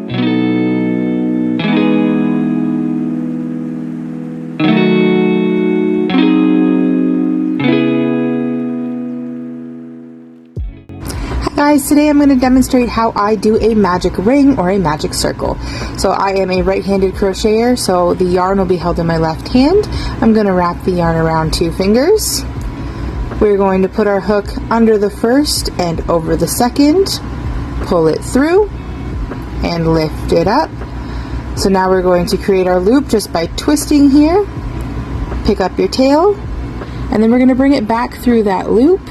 Guys, today I'm going to demonstrate how I do a magic ring or a magic circle. So I am a right-handed crocheter, so the yarn will be held in my left hand. I'm going to wrap the yarn around 2 fingers. We're going to put our hook under the first and over the second, pull it through, and lift it up. So now we're going to create our loop just by twisting here, pick up your tail, and then we're going to bring it back through that loop.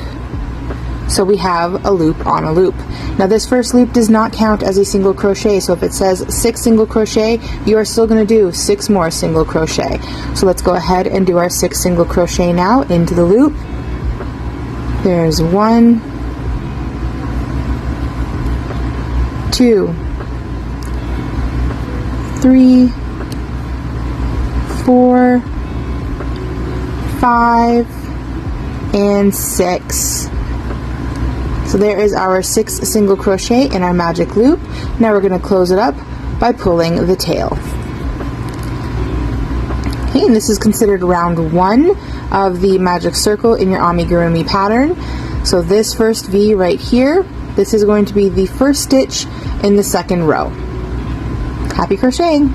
So we have a loop on a loop. Now this first loop does not count as a single crochet, so if it says 6 single crochet, you are still going to do 6 more single crochet. So let's go ahead and do our 6 single crochet now into the loop. There's 1, 2, 3, 4, 5, and 6. So there is our 6 single crochet in our magic loop. Now we're going to close it up by pulling the tail. Okay, and this is considered round 1 of the magic circle in your amigurumi pattern. So this first V right here, this is going to be the first stitch in the second row. Happy crocheting!